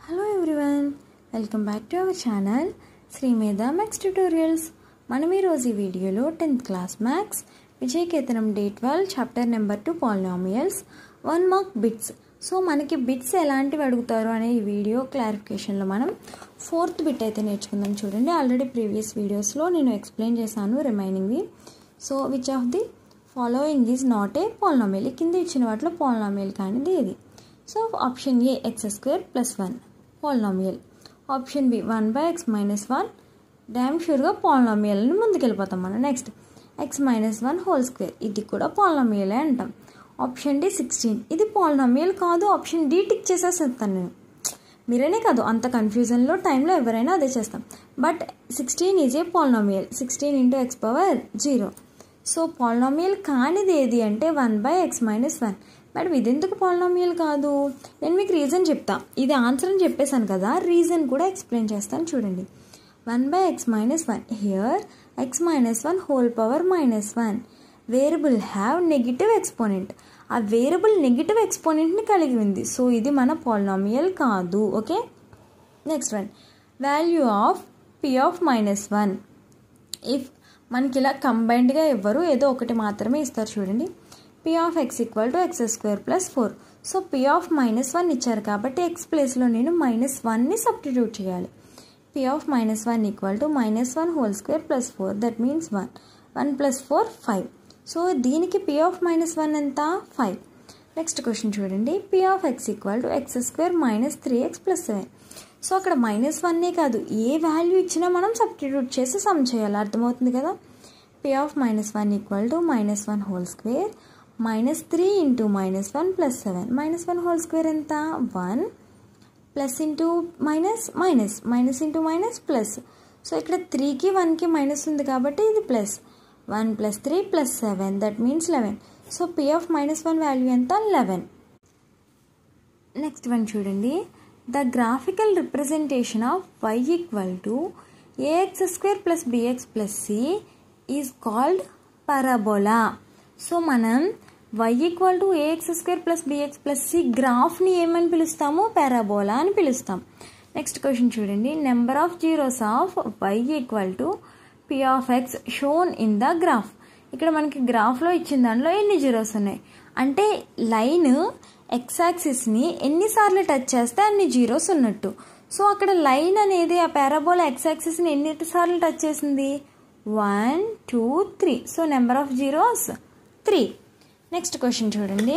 Hello everyone, welcome back to our channel Sri Medha Max Tutorials. మనం ఈ రోజు ఈ వీడియోలో 10th క్లాస్ మ్యాథ్స్ విజయకేతనం day 12 chapter number 2 polynomials 1 mark bits. So మనకి బిట్స్ ఎలాంటివి అడుగుతారు అనే ఈ వీడియో క్లారిఫికేషన్లో మనం 4th బిట్ అయితే నేర్చుకుందాం. చూడండి, ఆల్రెడీ ప్రీవియస్ వీడియోస్లో నేను ఎక్స్ప్లెయిన్ చేశాను రిమైనింగ్వి. So which of the following is not a polynomial. కింద ఇచ్చిన వాటిలో పాలినామియల్ కానిది ఏది? So option A x² + 1 polynomial. Option B 1/x - 1 damn షూర్గా పాలినామియల్ని ముందుకెళ్ళిపోతాం మనం. నెక్స్ట్ x - 1² ఇది కూడా పాలినామియలే అంటాం. ఆప్షన్ డి 16 ఇది పాలినామియల్ కాదు. ఆప్షన్ డి టిక్ చేసేస్తాను నేను. మీరేనే కాదు, అంత కన్ఫ్యూజన్లో టైంలో ఎవరైనా అదే చేస్తాం. But 16 is a polynomial. 16 × x⁻0. So polynomial కానిది ఏది అంటే 1/x - 1. మేడం ఇదెందుకు పాలినామియల్ కాదు? నేను మీకు రీజన్ చెప్తా. ఇది ఆన్సర్ అని చెప్పేశాను కదా, రీజన్ కూడా ఎక్స్ప్లెయిన్ చేస్తాను. చూడండి, 1/x - 1 here x - 1 whole power -1 variable have negative exponent. ఆ వేరియబుల్ నెగిటివ్ ఎక్స్పోనెంట్ని కలిగి ఉంది. సో ఇది మన పాలినామియల్ కాదు. Okay, next one value of p(-1). If మనకి ఇలా కంబైన్డ్గా ఇవ్వరు, ఏదో ఒకటి మాత్రమే ఇస్తారు. చూడండి, p(x) = x² + 4. సో p(-1) ఇచ్చారు కాబట్టి x ప్లేస్లో నేను -1ని సబ్స్టిట్యూట్ చేయాలి. p(-1) = -1² + 4, that means 1. 1 + 4 5. సో దీనికి p(-1) ఎంత? 5. నెక్స్ట్ క్వశ్చన్ చూడండి, p(x) = x² - 3x + 7. సో అక్కడ -1నే కాదు, ఏ వాల్యూ ఇచ్చినా మనం సబ్స్టిట్యూట్ చేసి సమ్ చేయాలి. అర్థమవుతుంది కదా. p(-1) = -1² -3 × -1 + 7. -1² ఎంత? 1 plus into minus minus minus into minus plus. So ఇక్కడ 3కి 1కి మైనస్ ఉంది కాబట్టి ఇది plus. 1 + 3 + 7, that means 11. So p(-1) value ఎంత? 11. నెక్స్ట్ వన్ చూడండి, the graphical representation of y = ax² + bx + c is called parabola. So మనం y = ax² + bx + c గ్రాఫ్ని ఏమని పిలుస్తాము? పారాబోలా అని పిలుస్తాం. నెక్స్ట్ క్వశ్చన్ చూడండి, number of zeros of y = p(x) shown in the graph. ఇక్కడ మనకి గ్రాఫ్లో ఇచ్చిన దాంట్లో ఎన్ని జీరోస్ ఉన్నాయి అంటే లైన్ x యాక్సిస్ని ఎన్నిసార్లు టచ్ చేస్తే అన్ని జీరోస్ ఉన్నట్టు. సో అక్కడ లైన్ అనేది ఆ పారాబోలా x యాక్సిస్ని ఎన్నిసార్లు టచ్ చేసింది? 1 2 3. So number of zeros 3. Next question చూడండి,